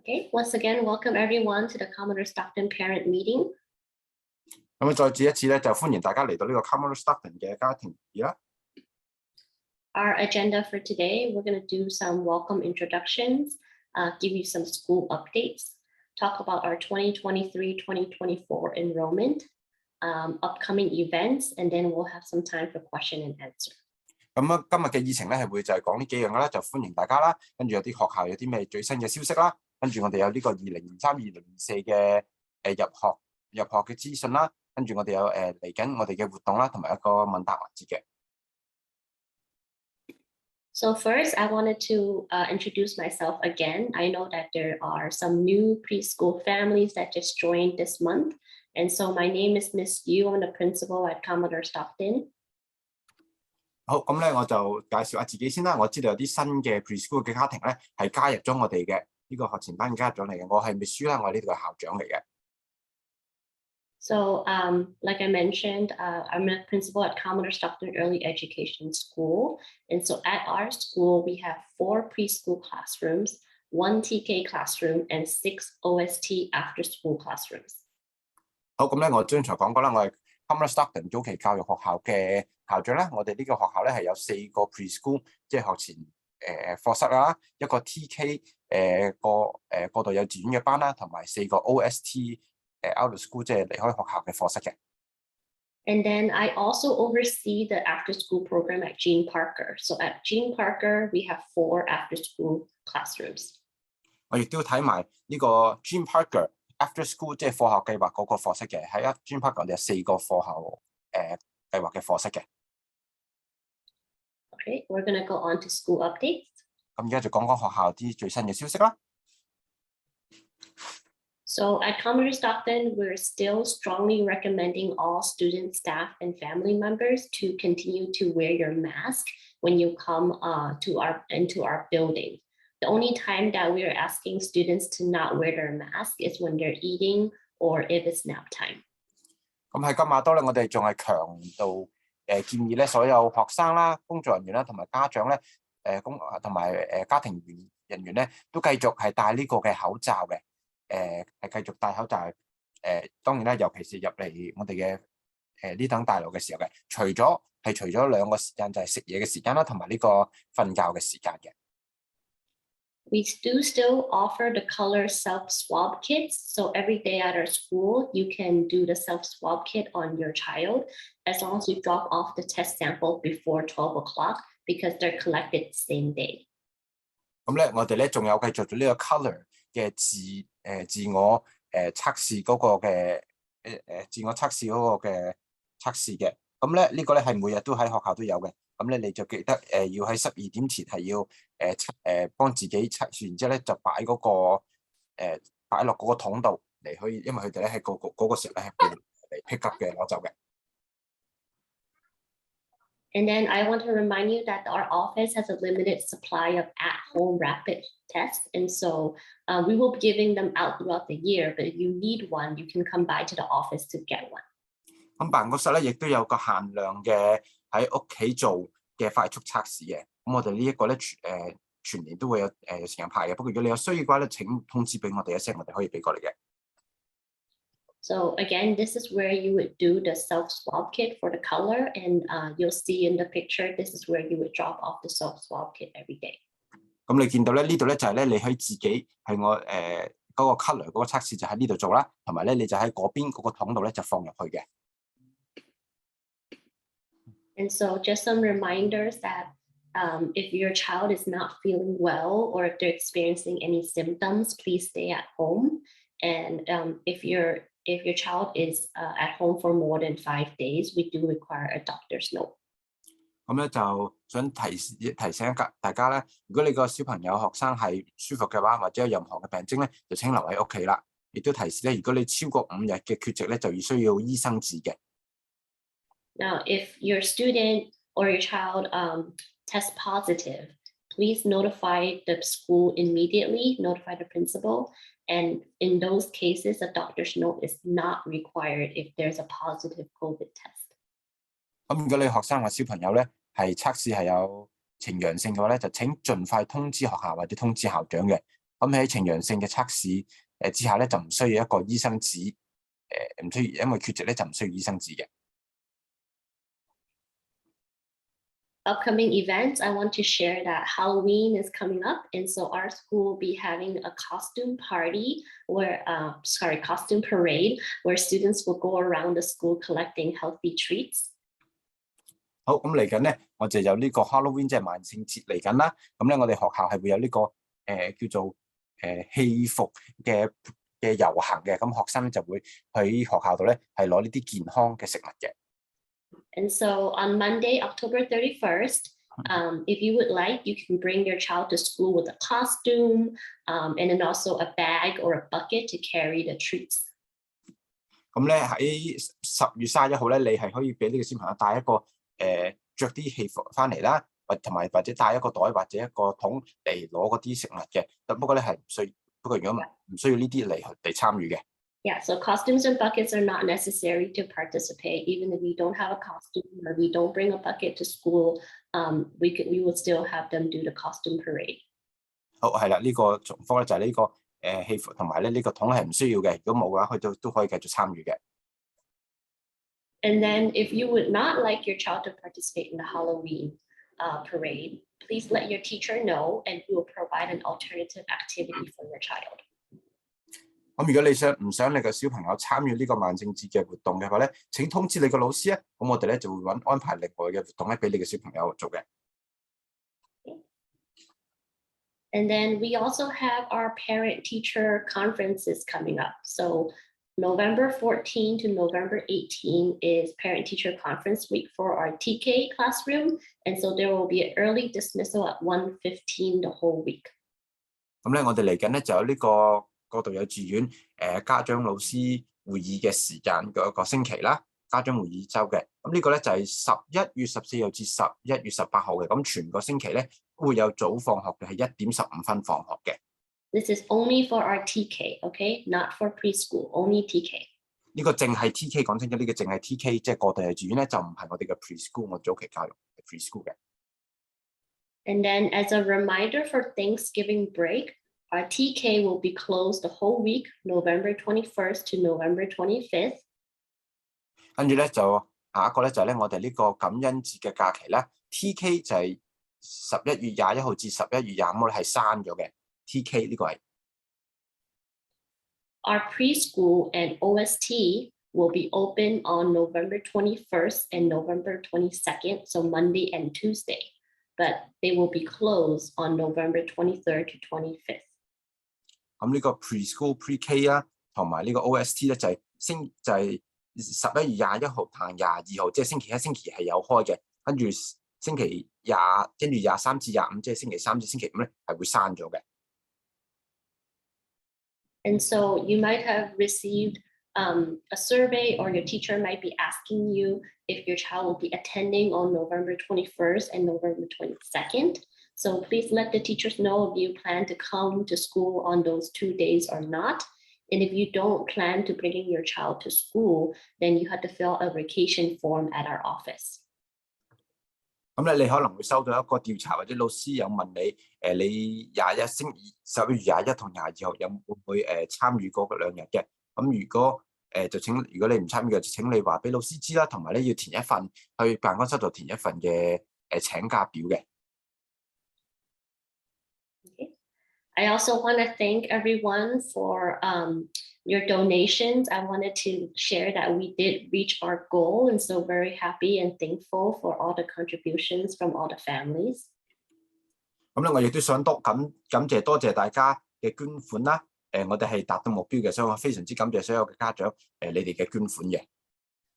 Okay, once again, welcome everyone to the Commodore Stockton Parent Meeting. 咁再次一次咧，就歡迎大家嚟到呢個 Commodore Stockton 嘅家庭會議啦。Our agenda for today, we're going to do some welcome introductions, give you some school updates, talk about our 2023-2024 enrollment, upcoming events, and then we'll have some time for question and answer. 咁啊，今日嘅議程咧係會就係講呢幾樣嘅啦，就歡迎大家啦，跟住有啲學校有啲咩最新嘅消息啦，跟住我哋有呢個2023-2024嘅入學嘅資訊啦，跟住我哋有嚟緊我哋嘅活動啦，同埋一個問答環節嘅。So first, I wanted to introduce myself again. I know that there are some new preschool families that just joined this month. And so my name is Miss Yu. I'm the principal at Commodore Stockton. 好，咁咧我就介紹下自己先啦。我知道有啲新嘅 preschool 嘅家庭咧係加入咗我哋嘅呢個學前班加入咗嚟嘅。我係 Miss Yu 啦，我係呢度嘅校長嚟嘅。So like I mentioned, I'm a principal at Commodore Stockton Early Education School. And so at our school, we have 4 preschool classrooms, 1 TK classroom, and 6 OST after-school classrooms. 好，咁咧我剛才講過啦，我係 Commodore Stockton 早期教育學校嘅校長啦。我哋呢個學校咧係有4個 preschool， 即係學前課室啦，一個 TK 過渡幼稚園嘅班啦，同埋4個 OST out of school 即係離開學校嘅課室嘅。And then I also oversee the after-school program at Gene Parker. So at Gene Parker, we have 4 after-school classrooms. 我亦都睇埋呢個 Gene Parker after school 即係課後計劃嗰個課室嘅。喺Gene Parker 我哋有4個課後計劃嘅課室嘅。Okay, we're going to go on to school updates. 咁而家就講講學校啲最新嘅消息啦。So at Commodore Stockton, we're still strongly recommending all students, staff, and family members to continue to wear your mask when you come into our building. The only time that we are asking students to not wear their mask is when they're eating or if it's nap time. 咁喺金馬多咧，我哋仲係強度建議咧，所有學生啦、工作人員啦同埋家長咧，同埋家庭人員咧，都繼續係戴呢個嘅口罩嘅。係繼續戴口罩，當然啦，尤其是入嚟我哋嘅呢等大樓嘅時候嘅，除咗2個時間，就係食嘢嘅時間啦，同埋呢個瞓覺嘅時間嘅。We do still offer the color self-swab kits. So every day at our school, you can do the self-swab kit on your child as long as you drop off the test sample before 12 o'clock because they're collected the same day. 咁咧，我哋咧仲有繼續做呢個 color 嘅自我測試嗰個嘅自我測試嗰個嘅測試嘅。咁咧呢個咧係每日都喺學校都有嘅。咁咧你就記得要喺12點前係要幫自己測試，然之後咧就擺落嗰個桶度嚟去，因為佢哋咧喺嗰個時候咧係會嚟 pick up 嘅攞走嘅。And then I want to remind you that our office has a limited supply of at-home rapid tests. And so we will be giving them out throughout the year, but if you need one, you can come by to the office to get one. 咁辦公室咧亦都有個限量嘅喺屋企做嘅快速測試嘅。咁我哋呢一個咧全年都會有時間派嘅。不過如果你有需要嘅話咧，請通知俾我哋一聲，我哋可以俾過嚟嘅。So again, this is where you would do the self-swab kit for the color, and you'll see in the picture, this is where you would drop off the self-swab kit every day. 咁你見到咧呢度咧就係咧你可以自己係我嗰個 color 嗰個測試就喺呢度做啦，同埋咧你就喺嗰邊嗰個桶度咧就放入去嘅。And so just some reminders that if your child is not feeling well or if they're experiencing any symptoms, please stay at home. And if your child is at home for more than 5 days, we do require a doctor's note. 咁咧就想提醒大家咧，如果你個小朋友學生係唔舒服嘅話，或者有任何嘅病徵咧，就請留喺屋企啦。亦都提示咧，如果你超過5日嘅缺席咧，就需要醫生紙嘅。Now, if your student or your child tests positive, please notify the school immediately, notify the principal. And in those cases, a doctor's note is not required if there's a positive COVID test. 咁如果你學生或小朋友咧係測試係有呈陽性嘅話咧，就請盡快通知學校或者通知校長嘅。咁喺呈陽性嘅測試之下咧，就唔需要一個醫生紙，唔需要，因為缺席咧就唔需要醫生紙嘅。Upcoming events, I want to share that Halloween is coming up. And so our school will be having a costume party costume parade where students will go around the school collecting healthy treats. 好，咁嚟緊咧，我就有呢個 Halloween 即係萬聖節嚟緊啦。咁咧，我哋學校係會有呢個叫做戲服嘅遊行嘅，咁學生咧就會喺學校度咧係攞呢啲健康嘅食物嘅。And so on Monday, October 31st, if you would like, you can bring your child to school with a costume and then also a bag or a bucket to carry the treats. 咁咧喺10月31號咧，你係可以俾呢個小朋友帶一個着啲戲服翻嚟啦，或者帶一個袋或者一個桶嚟攞嗰啲食物嘅。不過咧係唔需，不過如果唔需要呢啲嚟參與嘅。Yeah, so costumes and buckets are not necessary to participate. Even if we don't have a costume or we don't bring a bucket to school, we would still have them do the costume parade. 好，係啦，呢個重複咧就係呢個戲服同埋咧呢個桶係唔需要嘅。如果冇嘅話，佢都可以繼續參與嘅。And then if you would not like your child to participate in the Halloween parade, please let your teacher know and we will provide an alternative activity for your child. 咁如果你唔想你嘅小朋友參與呢個萬聖節嘅活動嘅話咧，請通知你個老師啊，咁我哋咧就會安排另外嘅活動咧俾你嘅小朋友做嘅。And then we also have our parent-teacher conferences coming up. So November 14 to November 18 is parent-teacher conference week for our TK classroom. And so there will be an early dismissal at 1:15 the whole week. 咁咧，我哋嚟緊咧就有呢個過渡幼稚園家長老師會議嘅時間嗰個星期啦，家長會議周嘅。咁呢個咧就係11月14號至11月18號嘅。咁全個星期咧都會有早放學嘅，係1:15放學嘅。This is only for our TK, okay? Not for preschool, only TK. 呢個淨係 TK， 講清楚，呢個淨係 TK， 即係過渡幼稚園咧，就唔係我哋嘅 preschool， 我早期教育嘅 preschool 嘅。And then as a reminder for Thanksgiving break, our TK will be closed the whole week, November 21st to November 25th. 跟住咧就下一個咧就係咧我哋呢個感恩節嘅假期啦。TK 就係11月21號至11月25號咧係刪咗嘅。TK 呢個係。Our preschool and OST will be open on November 21st and November 22nd, so Monday and Tuesday, but they will be closed on November 23rd to 25th. 咁呢個 preschool PreK 啊，同埋呢個 OST 咧就係11月21號同22號，即係星期1、星期2係有開嘅，跟住星期20，跟住23至25，即係星期3至星期5咧係會刪咗嘅。And so you might have received a survey, or your teacher might be asking you if your child will be attending on November 21st and November 22nd. So please let the teachers know if you plan to come to school on those 2 days or not. And if you don't plan to bringing your child to school, then you have to fill a vacation form at our office. 咁咧，你可能會收到一個調查，或者老師有問你，你11月21同22號會唔會參與嗰2日嘅？咁如果如果你唔參與嘅，就請你話俾老師知啦，同埋咧要填一份去辦公室度填一份嘅請假表嘅。Okay. I also want to thank everyone for your donations. I wanted to share that we did reach our goal, and so very happy and thankful for all the contributions from all the families. 咁咧，我亦都想感謝多謝大家嘅捐款啦。我哋係達到目標嘅，所以我非常之感謝所有嘅家長你哋嘅捐款嘅。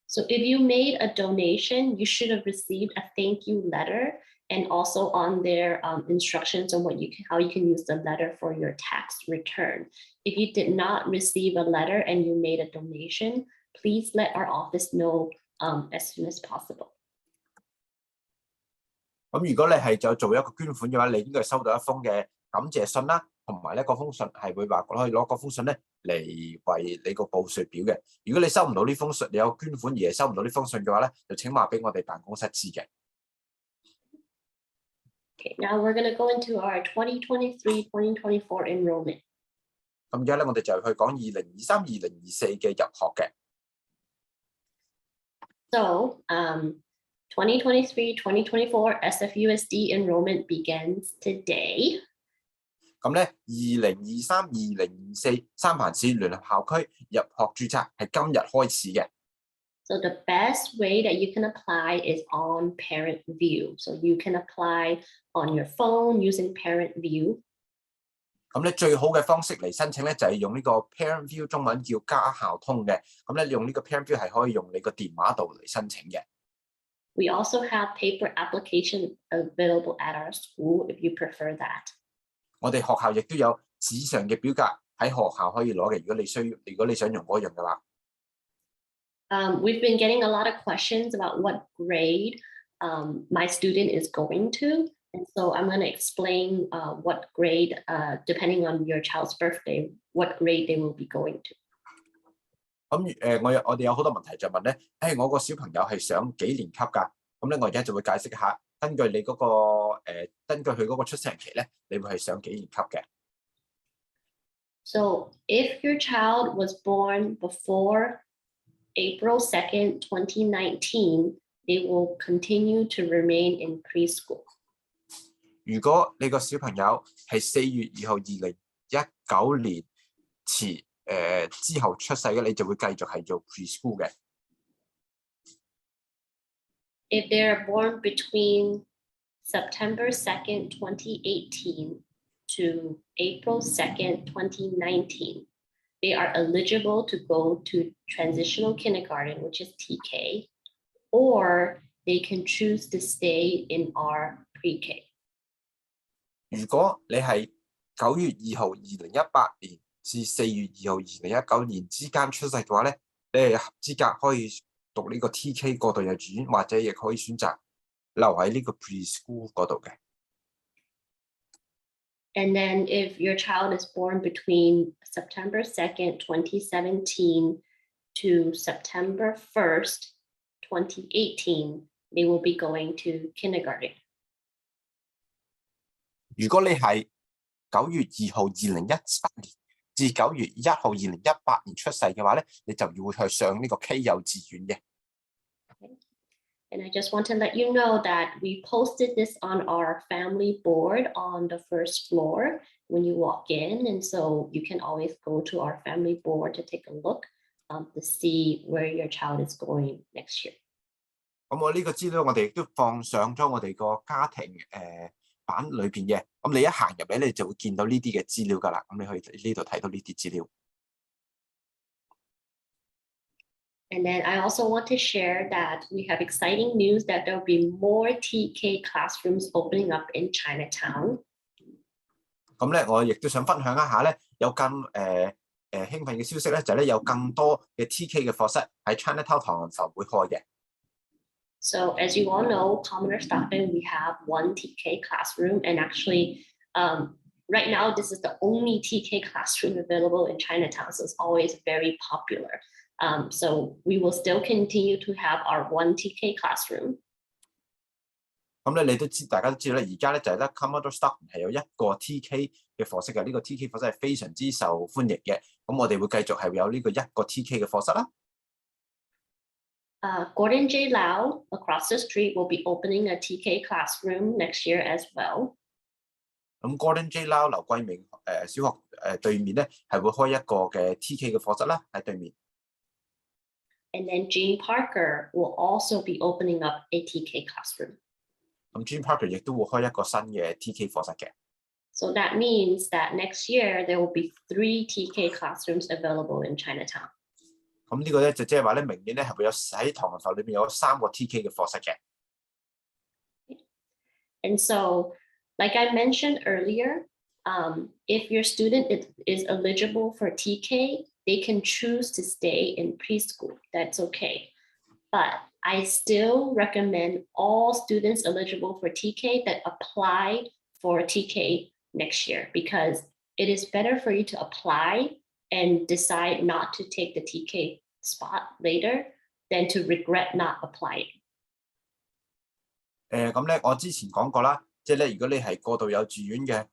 So if you made a donation, you should have received a thank you letter, and also on their instructions on how you can use the letter for your tax return. If you did not receive a letter and you made a donation, please let our office know as soon as possible. 咁如果你係就做一個捐款嘅話，你應該收到一封嘅感謝信啦，同埋咧嗰封信係會話可以攞嗰封信咧嚟為你個報稅表嘅。如果你收唔到呢封信，你有捐款而係收唔到呢封信嘅話咧，就請話俾我哋辦公室知嘅。Okay, now we're going to go into our 2023-2024 enrollment. 咁而家咧，我哋就去講2023-2024嘅入學嘅。So, 2023-2024 SFUSD enrollment begins today. 咁咧，2023-2024三藩市聯合校區入學註冊係今日開始嘅。So the best way that you can apply is on Parent View. So you can apply on your phone using Parent View. 咁咧最好嘅方式嚟申請咧，就係用呢個 Parent View， 中文叫家校通嘅。咁咧用呢個 Parent View 係可以用你個電話度嚟申請嘅。We also have paper application available at our school if you prefer that. 我哋學校亦都有紙上嘅表格喺學校可以攞嘅，如果你想用嗰樣嘅話。We've been getting a lot of questions about what grade my student is going to. And so I'm going to explain what grade, depending on your child's birthday, what grade they will be going to. 咁我哋有好多問題就問咧，我個小朋友係上幾年級㗎？咁咧我而家就會解釋下，根據你嗰個根據佢嗰個出生期咧，你會係上幾年級嘅。So if your child was born before April 2nd, 2019, they will continue to remain in preschool. 如果你個小朋友係4月2號2019年之後出世嘅，你就會繼續係做 preschool 嘅。If they are born between September 2nd, 2018 to April 2nd, 2019, they are eligible to go to transitional kindergarten, which is TK, or they can choose to stay in our PreK. 如果你係9月2號2018年至4月2號2019年之間出世嘅話咧，你係合資格可以讀呢個 TK 過渡幼稚園，或者亦可以選擇留喺呢個 preschool 嗰度嘅。And then if your child is born between September 2nd, 2017 to September 1st, 2018, they will be going to kindergarten. 如果你係9月2號2018年至9月1號2018年出世嘅話咧，你就要去上呢個 K 幼稚園嘅。And I just want to let you know that we posted this on our family board on the first floor when you walk in. And so you can always go to our family board to take a look to see where your child is going next year. 咁我呢個資料我哋亦都放上咗我哋個家庭版裏邊嘅。咁你一行入嚟，你就會見到呢啲嘅資料㗎啦。咁你可以呢度睇到呢啲資料。And then I also want to share that we have exciting news that there will be more TK classrooms opening up in Chinatown. 咁咧，我亦都想分享一下咧，有更興奮嘅消息咧，就係咧有更多嘅 TK 嘅課室喺 Chinatown 唐人埠會開嘅。So as you all know, Commoner Stockton, we have one TK classroom, and actually, right now this is the only TK classroom available in Chinatown, so it's always very popular. So we will still continue to have our one TK classroom. 咁咧，大家都知道咧，而家咧就係得 Commoner Stockton 係有一個 TK 嘅課室嘅，呢個 TK 課室係非常之受歡迎嘅。咁我哋會繼續係有呢個一個 TK 嘅課室啦。Gordon J. Lau across the street will be opening a TK classroom next year as well. 咁 Gordon J. Lau 劉桂明小學對面咧係會開一個嘅 TK 嘅課室啦，喺對面。And then Jean Parker will also be opening up a TK classroom. 咁 Jean Parker 亦都會開一個新嘅 TK 課室嘅。So that means that next year there will be 3 TK classrooms available in Chinatown. 咁呢個咧就即係話咧，明年咧係會有喺唐人埠裏邊有3個 TK 嘅課室嘅。And so, like I mentioned earlier, if your student is eligible for TK, they can choose to stay in preschool. That's okay. But I still recommend all students eligible for TK that apply for TK next year, because it is better for you to apply and decide not to take the TK spot later than to regret not applying. 咁咧，我之前講過啦，即係咧，如果你係過渡幼稚園嘅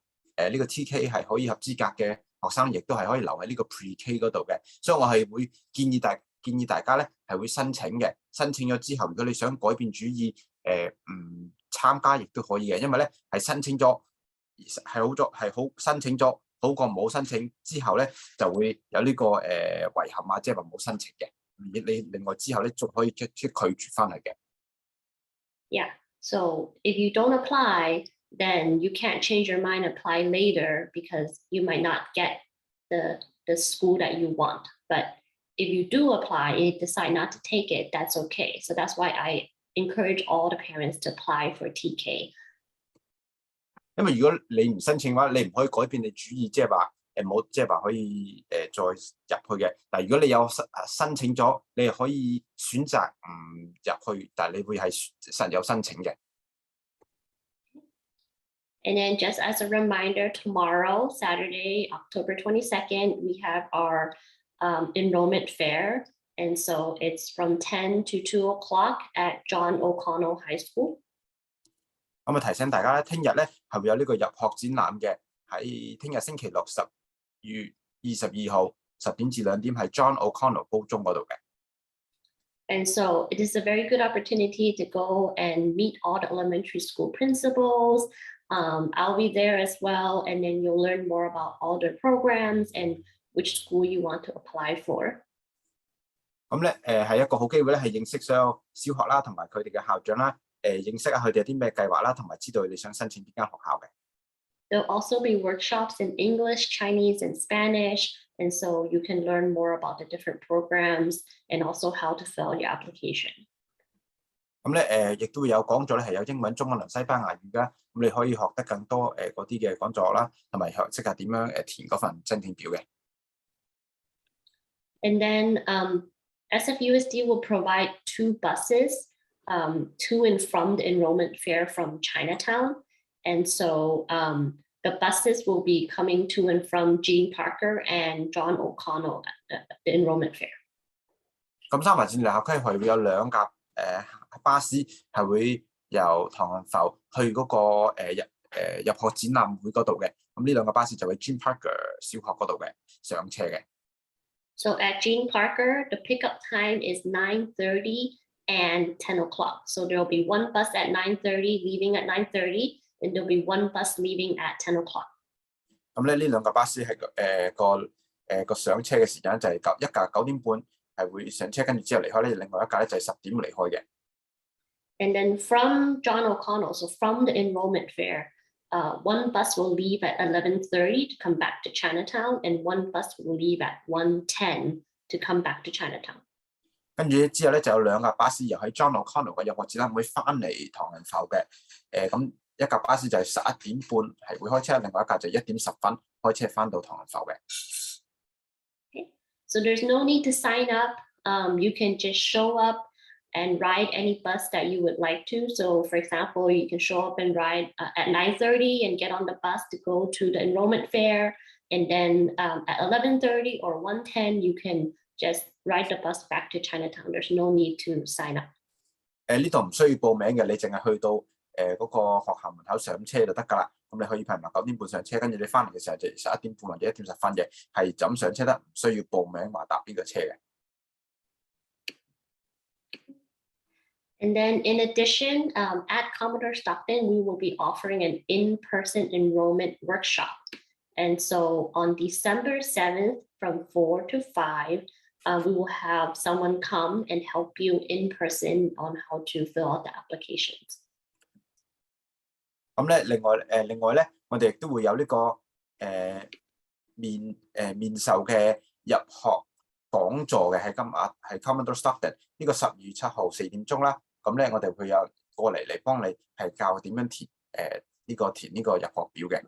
呢個 TK 係可以合資格嘅學生，亦都係可以留喺呢個 PreK 嗰度嘅。所以我係會建議大家咧係會申請嘅。申請咗之後，如果你想改變主意，唔參加亦都可以嘅，因為咧係申請咗係好申請咗好過冇申請之後咧就會有呢個遺憾啊，即係話冇申請嘅。你另外之後咧仲可以即拒絕翻嚟嘅。Yeah. So if you don't apply, then you can't change your mind, apply later because you might not get the school that you want. But if you do apply and decide not to take it, that's okay. So that's why I encourage all the parents to apply for TK. 因為如果你唔申請嘅話，你唔可以改變你主意，即係話冇，即係話可以再入去嘅。但係如果你有申請咗，你係可以選擇唔入去，但係你會係實有申請嘅。And then just as a reminder, tomorrow, Saturday, October 22nd, we have our enrollment fair. And so it's from 10 to 2 o'clock at John O'Connell High School. 咁啊，提醒大家咧，聽日咧係會有呢個入學展覽嘅，喺聽日星期六10月22號10點至2點，係 John O'Connell 高中嗰度嘅。And so it is a very good opportunity to go and meet all the elementary school principals. I'll be there as well, and then you'll learn more about all the programs and which school you want to apply for. 咁咧係一個好機會咧，係認識所有小學啦，同埋佢哋嘅校長啦。認識下佢哋有啲咩計劃啦，同埋知道你想申請邊間學校嘅。There'll also be workshops in English, Chinese, and Spanish, and so you can learn more about the different programs and also how to fill your application. 咁咧亦都會有講座咧，係有英文、中文同西班牙語㗎。咁你可以學得更多嗰啲嘅講座啦，同埋識下點樣填嗰份申請表嘅。And then SFUSD will provide 2 buses. To and from the enrollment fair from Chinatown. And so the buses will be coming to and from Gene Parker and John O'Connell at the enrollment fair. 咁三藩市聯合區係會有2架巴士係會由唐人埠去嗰個入學展覽會嗰度嘅。咁呢2架巴士就喺 Gene Parker 小學嗰度嘅上車嘅。So at Gene Parker, the pickup time is 9:30 and 10 o'clock. So there'll be 1 bus at 9:30, leaving at 9:30, and there'll be 1 bus leaving at 10 o'clock. 咁咧呢2架巴士係個上車嘅時間就係一架9點半係會上車，跟住之後離開咧，另外一架咧就係10點離開嘅。And then from John O'Connell, so from the enrollment fair, 1 bus will leave at 11:30 to come back to Chinatown, and 1 bus will leave at 1:10 to come back to Chinatown. 跟住之後咧就有2架巴士又喺 John O'Connell 嘅入學展覽會翻嚟唐人埠嘅。咁一架巴士就係11點半係會開車，另外一架就1點10分開車翻到唐人埠嘅。Okay. So there's no need to sign up. You can just show up and ride any bus that you would like to. So for example, you can show up and ride at 9:30 and get on the bus to go to the enrollment fair. And then at 11:30 or 1:10, you can just ride the bus back to Chinatown. There's no need to sign up. 呢度唔需要報名嘅，你淨係去到嗰個學校門口上車就得㗎啦。咁你可以譬如話9點半上車，跟住你翻嚟嘅時候就11點半或者1點10分嘅，係就咁上車得，唔需要報名話搭呢個車嘅。And then in addition, at Commodore Stockton, we will be offering an in-person enrollment workshop. And so on December 7th from 4 to 5, we will have someone come and help you in person on how to fill out the applications. 咁咧，另外咧，我哋亦都會有呢個面授嘅入學講座嘅，係 Commodore Stockton 呢個12月7號4點鐘啦。咁咧，我哋會有過嚟幫你係教點樣填呢個入學表嘅。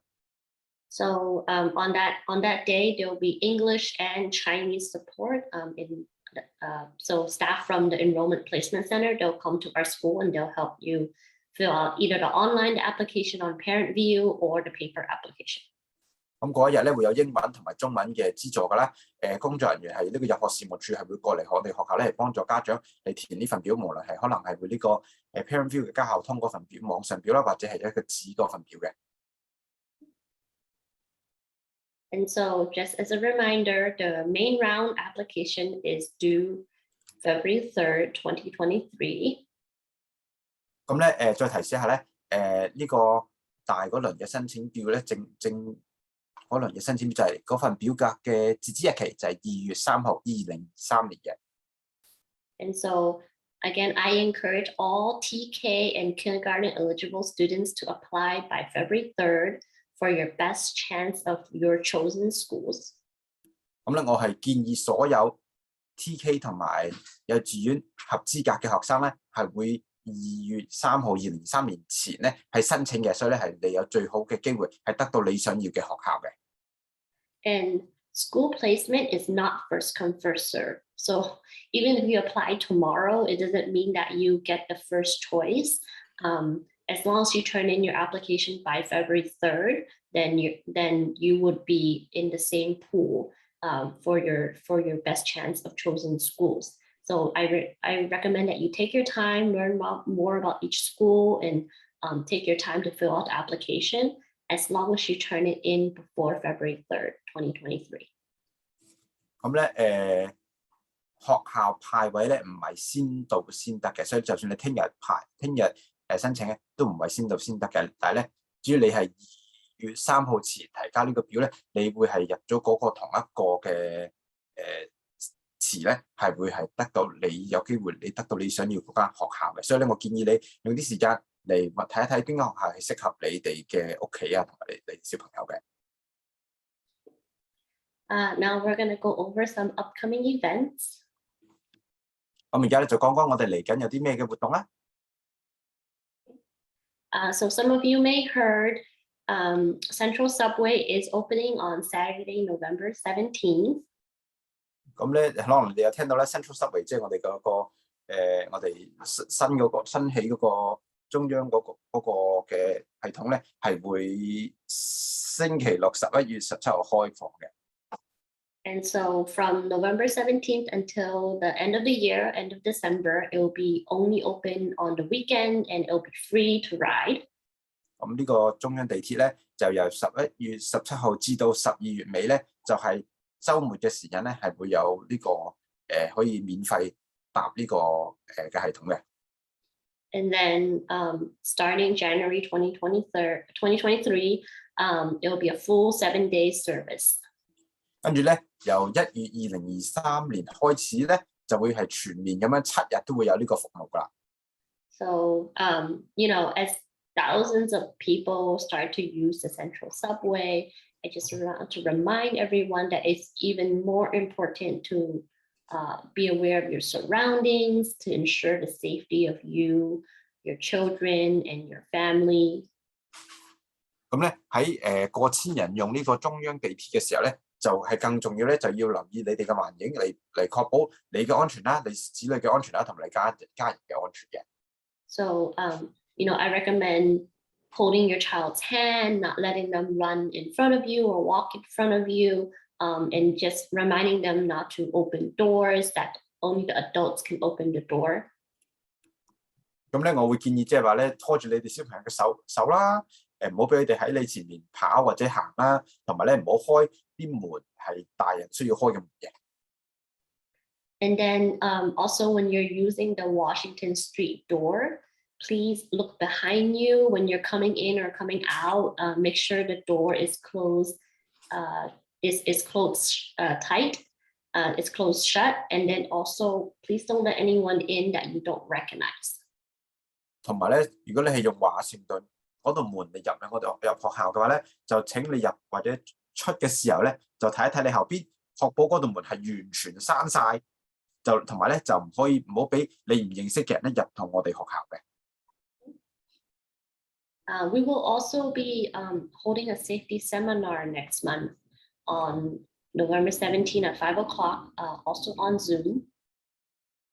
So on that day, there will be English and Chinese support. So staff from the Enrollment Placement Center, they'll come to our school and they'll help you fill out either the online application on Parent View or the paper application. 咁嗰一日咧會有英文同埋中文嘅資助㗎啦。工作人員係呢個入學事務處係會過嚟我哋學校咧，係幫助家長嚟填呢份表，無論係可能係會呢個Parent View 嘅家校通嗰份表網上表啦，或者係一個紙嗰份表嘅。And so just as a reminder, the main round application is due February 3rd, 2023. 咁咧再提示一下咧，呢個大嗰輪嘅申請表咧，正嗰輪嘅申請表就係嗰份表格嘅截止日期就係2月3號2023年嘅。And so again, I encourage all TK and kindergarten eligible students to apply by February 3rd for your best chance of your chosen schools. 咁咧，我係建議所有 TK 同埋幼稚園合資格嘅學生咧，係會2月3號2023年前咧係申請嘅，所以咧係你有最好嘅機會係得到你想要嘅學校嘅。And school placement is not first come, first serve. So even if you apply tomorrow, it doesn't mean that you get the first choice. As long as you turn in your application by February 3rd, then you would be in the same pool for your best chance of chosen schools. So I recommend that you take your time, learn more about each school, and take your time to fill out the application, as long as you turn it in before February 3rd, 2023. 咁咧學校派位咧唔係先到先得嘅，所以就算你聽日申請咧，都唔係先到先得嘅。但係咧，只要你係2月3號前提交呢個表咧，你會係入咗嗰個同一個嘅詞咧，係會係得到你有機會你得到你想要嗰間學校嘅。所以咧，我建議你用啲時間嚟睇一睇邊間學校係適合你哋嘅屋企啊，同埋你小朋友嘅。Now we're going to go over some upcoming events. 咁而家咧就講講我哋嚟緊有啲咩嘅活動啦。So some of you may heard Central Subway is opening on Saturday, November 17th. 咁咧，可能你有聽到咧 Central Subway， 即係我哋嗰個我哋新起嗰個中央嗰個嘅系統咧，係會星期六11月17號開放嘅。And so from November 17th until the end of the year, end of December, it will be only open on the weekend and it will be free to ride. 咁呢個中央地鐵咧，就由11月17號至到12月尾咧，就係週末嘅時間咧，係會有呢個可以免費搭呢個嘅系統嘅。And then starting January 2023, it will be a full 7-day service. 跟住咧，由1月2023年開始咧，就會係全年咁樣7日都會有呢個服務㗎啦。So as thousands of people start to use the Central Subway, I just want to remind everyone that it's even more important to be aware of your surroundings, to ensure the safety of you, your children, and your family. 咁咧喺過千人用呢個中央地鐵嘅時候咧，就係更重要咧，就要留意你哋嘅環境嚟確保你嘅安全啦，你子女嘅安全啦，同埋你家人嘅安全嘅。So I recommend holding your child's hand, not letting them run in front of you or walk in front of you, and just reminding them not to open doors, that only the adults can open the door. 咁咧，我會建議即係話咧，拖住你哋小朋友嘅手啦，唔好俾佢哋喺你前面跑或者行啦，同埋咧唔好開啲門係大人需要開嘅門嘅。And then also when you're using the Washington Street door, please look behind you when you're coming in or coming out. Make sure the door is closed, is closed tight, it's closed shut. And then also, please don't let anyone in that you don't recognize. 同埋咧，如果你係用華盛頓嗰度門嚟入我哋入學校嘅話咧，就請你入或者出嘅時候咧，就睇一睇你後邊，確保嗰度門係完全閂晒，就同埋咧就唔好俾你唔認識嘅人咧入到我哋學校嘅。We will also be holding a safety seminar next month on November 17 at 5 o'clock, also on Zoom.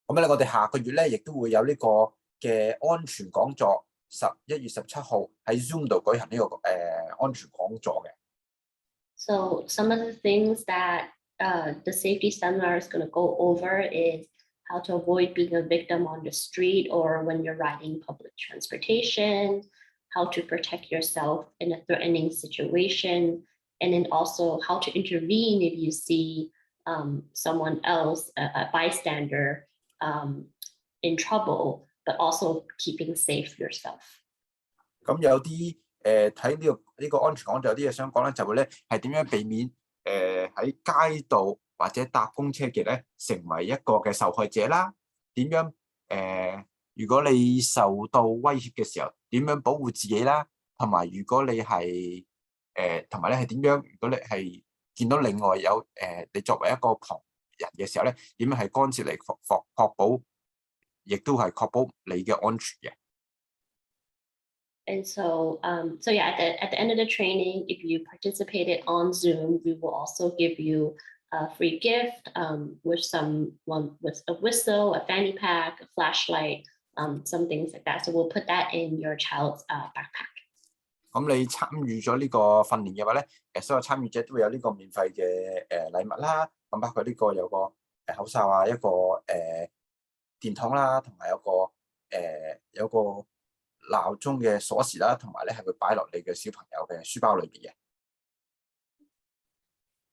咁咧，我哋下個月咧亦都會有呢個嘅安全講座，11月17號喺 Zoom 度舉行呢個安全講座嘅。So some of the things that the safety seminar is going to go over is how to avoid being a victim on the street or when you're riding public transportation, how to protect yourself in a threatening situation, and then also how to intervene if you see someone else, a bystander, in trouble, but also keeping safe yourself. 咁有啲睇呢個安全講就有啲嘢想講咧，就會咧係點樣避免喺街道或者搭公車嘅咧成為一個嘅受害者啦？點樣如果你受到威脅嘅時候，點樣保護自己啦？同埋如果你係同埋咧係點樣？如果你係見到另外有你作為一個旁人嘅時候咧，點樣係干涉嚟確保，亦都係確保你嘅安全嘅。And so, so yeah, at the end of the training, if you participated on Zoom, we will also give you a free gift with with a whistle, a fanny pack, a flashlight, some things like that. So we'll put that in your child's backpack. 咁你參與咗呢個訓練嘅話咧，所有參與者都會有呢個免費嘅禮物啦。咁包括呢個有個口罩啊，一個電筒啦，同埋有個鬧鐘嘅鎖匙啦，同埋咧係會擺落你嘅小朋友嘅書包裏邊嘅。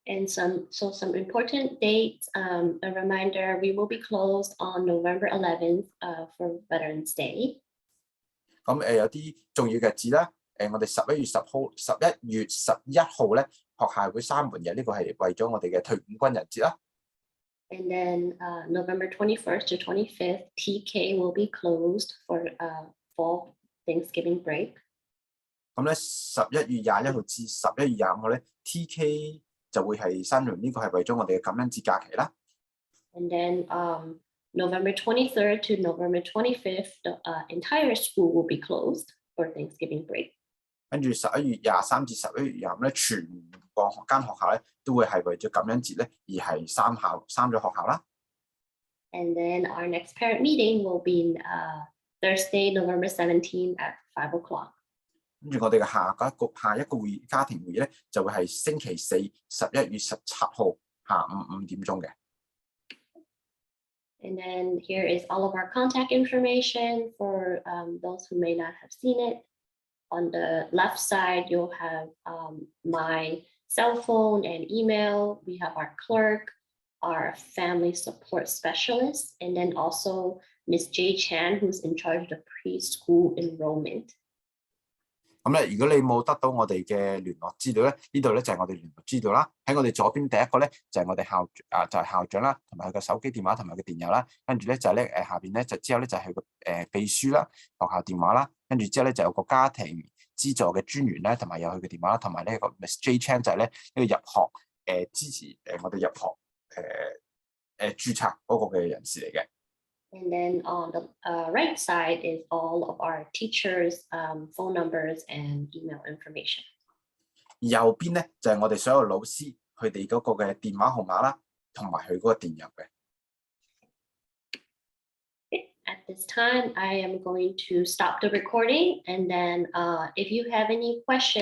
And some important dates. A reminder: we will be closed on November 11th for Veterans Day. 咁有啲重要嘅日子啦。我哋11月11號咧，學校會閂門嘅。呢個係為咗我哋嘅退伍軍人節啦。And then November 21st to 25th, PreK will be closed for fall Thanksgiving break. 咁咧11月21號至11月25號咧 ，PreK 就會係閂門，呢個係為咗我哋嘅感恩節假期啦。And then November 23rd to November 25th, the entire school will be closed for Thanksgiving break. 跟住11月23至11月25咧，全個間學校咧都會係為咗感恩節咧而係閂咗學校啦。And then our next parent meeting will be Thursday, November 17th at 5 o'clock. 跟住我哋嘅下一個家庭會議咧，就會係星期四11月17號下午5點鐘嘅。And then here is all of our contact information for those who may not have seen it. On the left side, you'll have my cell phone and email. We have our clerk, our family support specialist, and then also Miss J. Chan, who's in charge of the preschool enrollment. 咁咧，如果你冇得到我哋嘅聯絡資料咧，呢度咧就係我哋聯絡資料啦。喺我哋左邊第一個咧就係我哋校長啦，同埋佢嘅手機電話同埋佢電郵啦。跟住咧就係咧下邊咧之後咧就係個秘書啦、學校電話啦。跟住之後咧就有個家庭資助嘅專員咧，同埋有佢嘅電話啦，同埋呢個 Miss J Chan 就係咧呢個入學支持我哋入學註冊嗰個嘅人士嚟嘅。And then on the right side is all of our teachers' phone numbers and email information. 右邊咧就係我哋所有老師佢哋嗰個嘅電話號碼啦，同埋佢嗰個電郵嘅。At this time, I am going to stop the recording, and then if you have any questions.